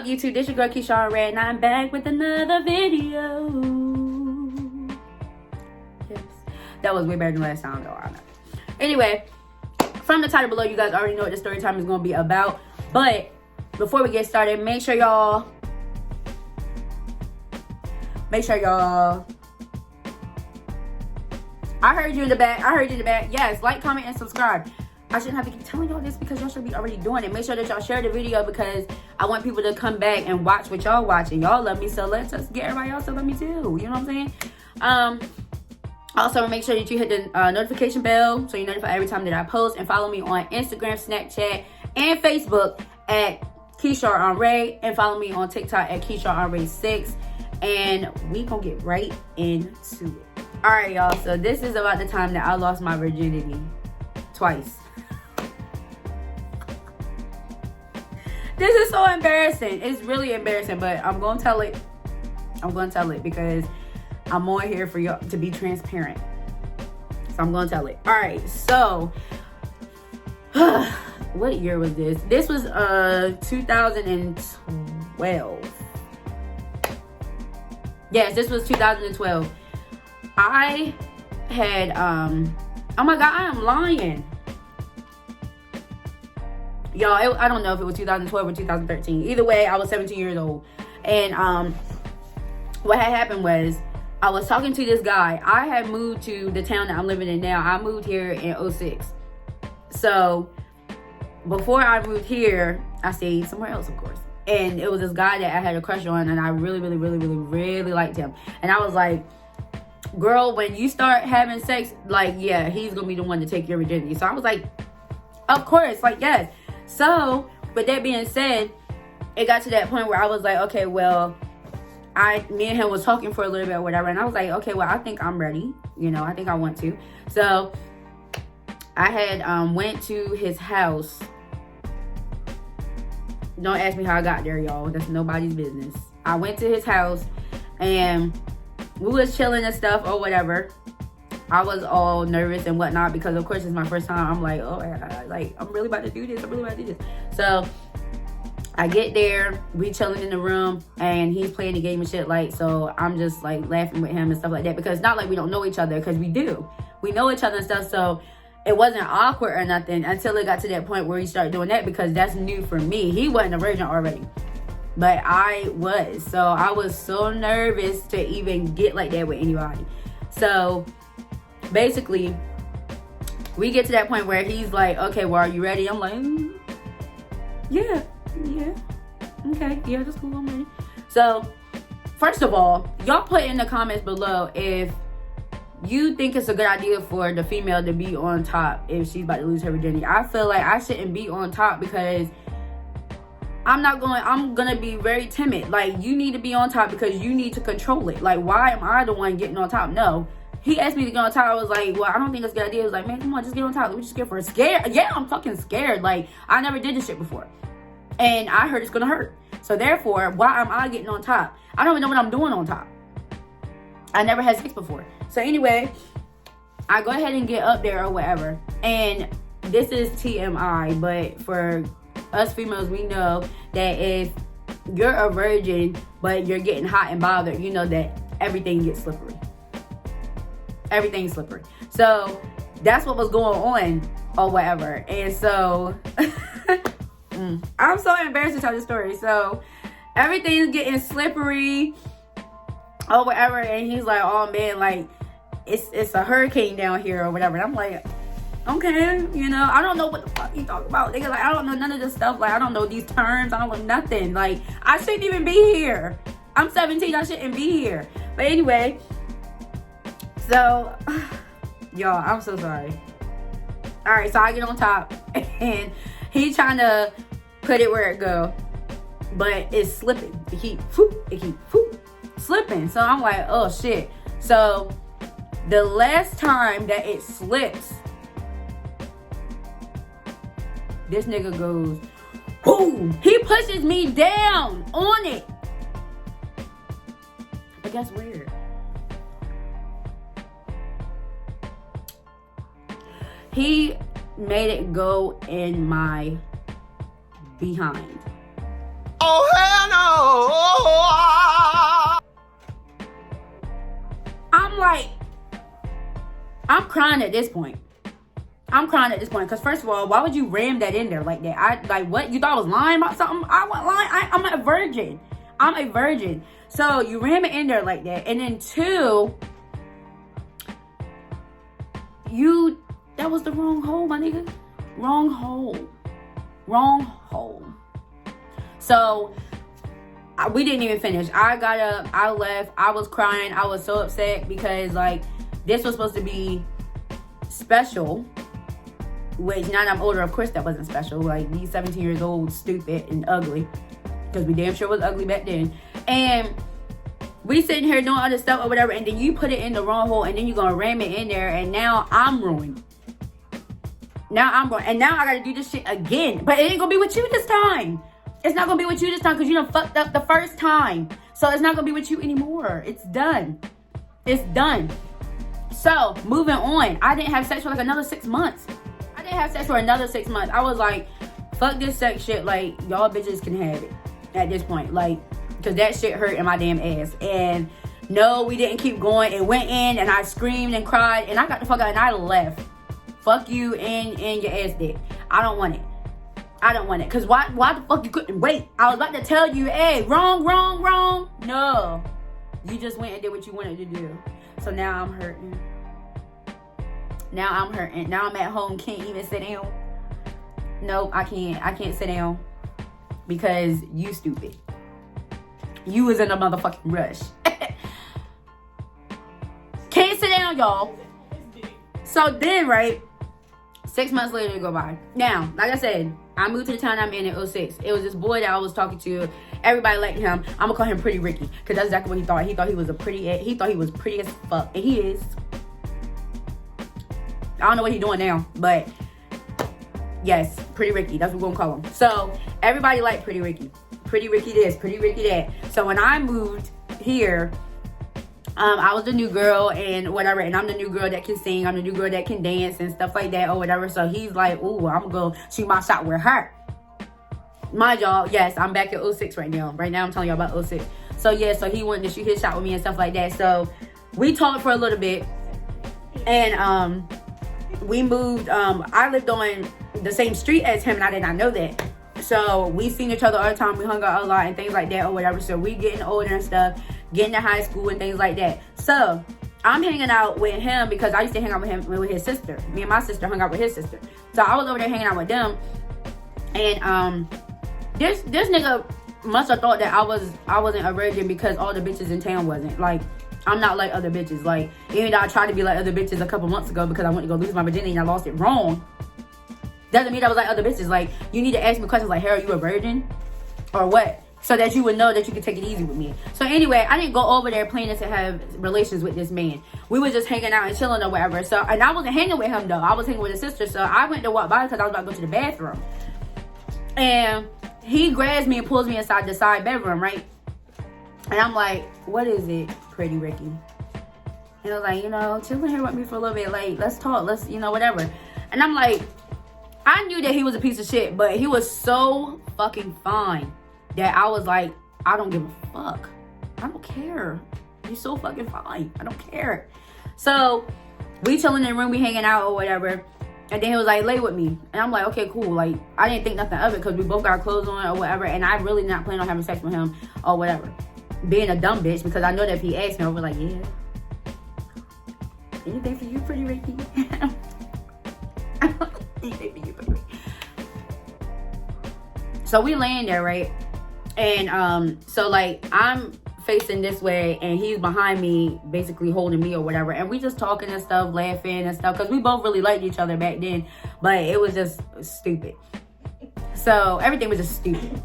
YouTube? This your girl Kesharronrae, and I'm back with another video. Yes, that was way better than last time, though. I know. Anyway, from the title below, you guys already know what the story time is going to be about. But before we get started, make sure y'all. I heard you in the back. Yes, like, comment, and subscribe. I shouldn't have to keep telling y'all this because y'all should be already doing it. Make sure that y'all share the video because I want people to come back and watch what y'all watching. Y'all love me, so let's just get everybody else to love me too. You know what I'm saying? Also, make sure that you hit the notification bell so you're notified every time that I post. And follow me on Instagram, Snapchat, and Facebook at Kesharronrae. And follow me on TikTok at Kesharronrae6. And we gonna get right into it. Alright, y'all. So this is about the time that I lost my virginity. Twice. This is so embarrassing. It's really embarrassing, but I'm gonna tell it. Because I'm on here for y'all to be transparent. So I'm gonna tell it. Alright, so what year was this? This was 2012. Yes, this was 2012. I had oh my god, I am lying. Y'all, I don't know if it was 2012 or 2013. Either way, I was 17 years old. And what had happened was I was talking to this guy. I had moved to the town that I'm living in now. I moved here in 06. So before I moved here, I stayed somewhere else, of course. And it was this guy that I had a crush on, and I really liked him. And I was like, girl, when you start having sex, like, yeah, he's gonna be the one to take your virginity. So I was like, of course, like, yes. So with that being said, it got to that point where I was like, okay, well, me and him was talking for a little bit or whatever, and I was like, okay, well, I think I'm ready. You know, I think I want to. So I had went to his house. Don't ask me how I got there, y'all. That's nobody's business. I went to his house and we was chilling and stuff or whatever. I was all nervous and whatnot because, of course, it's my first time. I'm like, oh, I'm really about to do this. So I get there, we chilling in the room, and he's playing the game and shit. Like, so I'm just like laughing with him and stuff like that because it's not like we don't know each other, because we do. We know each other and stuff. So it wasn't awkward or nothing until it got to that point where he started doing that, because that's new for me. He wasn't a virgin already, but I was. So I was so nervous to even get like that with anybody. So basically, we get to that point where he's like, okay, well, are you ready? I'm like, yeah, okay, yeah, that's cool, I'm ready. So first of all, y'all put in the comments below if you think it's a good idea for the female to be on top if she's about to lose her virginity. I feel like I shouldn't be on top because I'm gonna be very timid. Like, you need to be on top because you need to control it. Like, why am I the one getting on top? No. He asked me to get on top. I was like, well, I don't think it's a good idea. He was like, man, come on, just get on top. Let me just get for scared. Yeah, I'm fucking scared. Like, I never did this shit before. And I heard it's gonna hurt. So therefore, why am I getting on top? I don't even know what I'm doing on top. I never had sex before. So anyway, I go ahead and get up there or whatever. And this is TMI, but for us females, we know that if you're a virgin, but you're getting hot and bothered, you know that everything gets slippery. Everything's slippery. So that's what was going on or whatever. And so I'm so embarrassed to tell this story. So everything's getting slippery or whatever, and he's like, oh man, like it's a hurricane down here or whatever. And I'm like, okay, you know, I don't know what the fuck you talk about, nigga. Like, I don't know none of this stuff. Like, I don't know these terms. I don't know nothing. Like, I shouldn't even be here. I'm 17. I shouldn't be here. But anyway, so y'all, I'm so sorry. All right, so I get on top, and he's trying to put it where it go, but it's slipping. It keep slipping. So I'm like, oh shit. So the last time that it slips, this nigga goes, boom. He pushes me down on it. But guess where? He made it go in my behind. Oh, hell no! I'm crying at this point. Because first of all, why would you ram that in there like that? Like, what? You thought I was lying about something? I wasn't lying. I'm a virgin. I'm a virgin. So you ram it in there like that. And then 2, that was the wrong hole, my nigga. Wrong hole. So we didn't even finish. I got up, I left, I was crying. I was so upset because, like, this was supposed to be special. Which, now that I'm older, of course that wasn't special. Like, these 17 years old, stupid and ugly. Because we damn sure was ugly back then. And we sitting here doing other stuff or whatever, and then you put it in the wrong hole, and then you're going to ram it in there, and now I'm ruined. And now I got to do this shit again. But it ain't going to be with you this time. It's not going to be with you this time because you done fucked up the first time. So it's not going to be with you anymore. It's done. So, moving on. I didn't have sex for like another 6 months. I was like, fuck this sex shit. Like, y'all bitches can have it at this point. Like, because that shit hurt in my damn ass. And no, we didn't keep going. It went in and I screamed and cried. And I got the fuck out and I left. Fuck you and your ass dick. I don't want it. Because why the fuck you couldn't wait? I was about to tell you, hey, wrong. No. You just went and did what you wanted to do. So now I'm hurting. Now I'm at home, can't even sit down. Nope, I can't sit down. Because you stupid. You was in a motherfucking rush. Can't sit down, y'all. So then, right, 6 months later go by. Now, like I said, I moved to the town I'm in 06. It was this boy that I was talking to. Everybody liked him. I'm gonna call him Pretty Ricky. Because that's exactly what he thought. He thought he was pretty as fuck. And he is. I don't know what he's doing now, but yes, Pretty Ricky. That's what we're gonna call him. So everybody liked Pretty Ricky. Pretty Ricky this, Pretty Ricky that. So when I moved here, I was the new girl and whatever, and I'm the new girl that can sing. I'm the new girl that can dance and stuff like that or whatever. So he's like, ooh, I'm gonna go shoot my shot with her. Mind y'all, yes, I'm back at 06 right now. Right now I'm telling y'all about 06. So yeah, so he wanted to shoot his shot with me and stuff like that. So we talked for a little bit, and we moved. I lived on the same street as him, and I did not know that. So we seen each other all the time. We hung out a lot and things like that or whatever. So we getting older and stuff, getting to high school and things like that. So I'm hanging out with him because I used to hang out with him with his sister. Me and my sister hung out with his sister. So I was over there hanging out with them, and this nigga must have thought that I wasn't a virgin because all the bitches in town wasn't. Like, I'm not like other bitches. Like, even though I tried to be like other bitches a couple months ago because I went to go lose my virginity and I lost it wrong, doesn't mean I was like other bitches. Like, you need to ask me questions like, hey, are you a virgin? Or what? So that you would know that you could take it easy with me. So anyway, I didn't go over there planning to have relations with this man. We were just hanging out and chilling or whatever. So, and I wasn't hanging with him though. I was hanging with his sister. So I went to walk by because I was about to go to the bathroom. And he grabs me and pulls me inside the side bedroom, right? And I'm like, what is it, Pretty Ricky? And I was like, chill in here with me for a little bit. Like, let's talk. Let's, whatever. And I'm like, I knew that he was a piece of shit, but he was so fucking fine that I was like, I don't give a fuck. I don't care. He's so fucking fine. I don't care. So we chilling in the room, we hanging out or whatever. And then he was like, lay with me. And I'm like, okay, cool. Like, I didn't think nothing of it because we both got our clothes on or whatever. And I really not planning on having sex with him or whatever. Being a dumb bitch because I know that if he asked me, I was like, yeah. Anything for you, Pretty Ricky? Anything for you, Pretty Ricky? So we laying there, right? And so like I'm facing this way and he's behind me basically holding me or whatever, and we just talking and stuff, laughing and stuff because we both really liked each other back then, but it was just stupid. So everything was just stupid,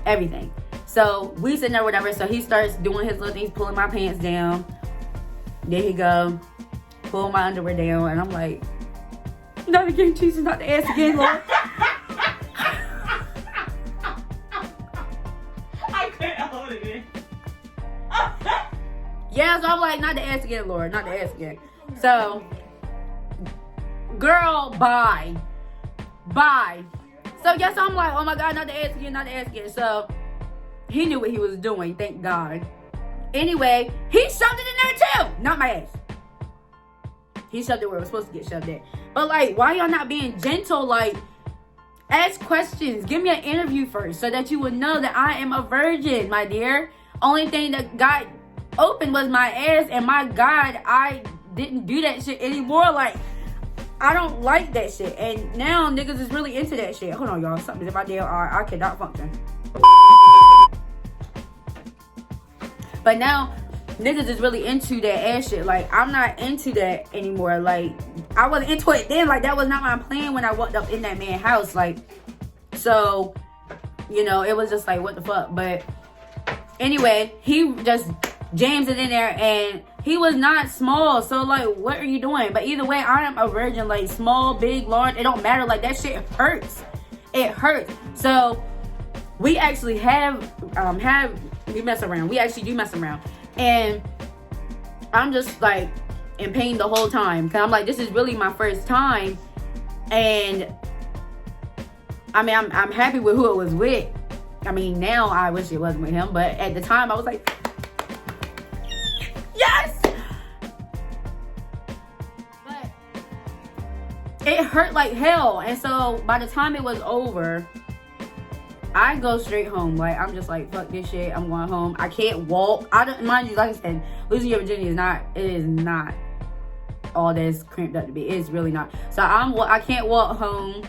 everything. So we sitting there whatever, so he starts doing his little things, pulling my pants down, there he go, pull my underwear down, and I'm like, not again, Jesus, not the ass again, Lord. Yeah, so I'm like, not the ass again, Lord, not the ass again. So, girl, bye. So, yes, I'm like, oh my God, not the ass again, not the ass again. So, he knew what he was doing, thank God. Anyway, he shoved it in there too, not my ass. He shoved it where it was supposed to get shoved at. But like, why y'all not being gentle? Like, ask questions. Give me an interview first so that you would know that I am a virgin, my dear. Only thing that got open was my ass, and my God, I didn't do that shit anymore. Like, I don't like that shit. And now niggas is really into that shit. Hold on, y'all. Something's in my damn eye. I cannot function. But now niggas is really into that ass shit. Like, I'm not into that anymore. Like, I wasn't into it then. Like, that was not my plan when I walked up in that man's house. Like, so, you know, it was just like, what the fuck. But anyway, he just jams it in there, and he was not small. So like, what are you doing? But either way, I am a virgin. Like, small, big, large, it don't matter. Like, that shit hurts. It hurts. So we actually we mess around. We actually do mess around. And I'm just like in pain the whole time. Cause I'm like, this is really my first time. And I mean, I'm happy with who it was with. I mean, now I wish it wasn't with him. But at the time I was like, yes! But it hurt like hell. And so by the time it was over, I go straight home. Like, I'm just like, fuck this shit. I'm going home. I can't walk. I don't, mind you, like I said, losing your virginity is not all that's cramped up to be. It's really not. So I can't walk home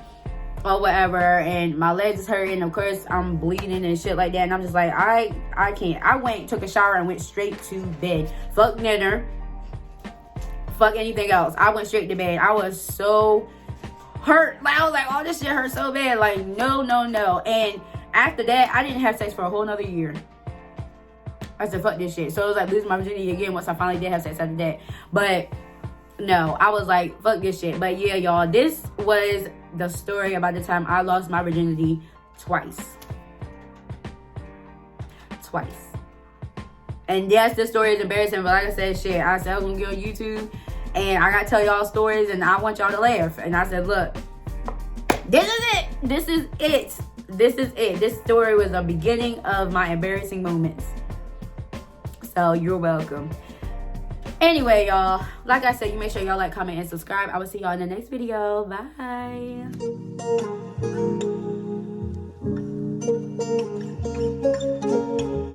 or whatever, and my legs is hurting. Of course, I'm bleeding and shit like that. And I'm just like, I can't. I went, took a shower, and went straight to bed. Fuck dinner. Fuck anything else. I went straight to bed. I was so hurt. Like, I was like, oh, this shit hurt so bad. Like, no. And after that, I didn't have sex for a whole nother year. I said, fuck this shit. So it was like losing my virginity again once I finally did have sex after that. But no, I was like, fuck this shit. But yeah, y'all, this was the story about the time I lost my virginity twice. And yes, this story is embarrassing, but like I said, shit, I said I was gonna get on YouTube and I gotta tell y'all stories and I want y'all to laugh. And I said, look, this is it. This story was the beginning of my embarrassing moments. So you're welcome. Anyway, y'all, like I said, you make sure y'all like, comment, and subscribe. I will see y'all in the next video. Bye.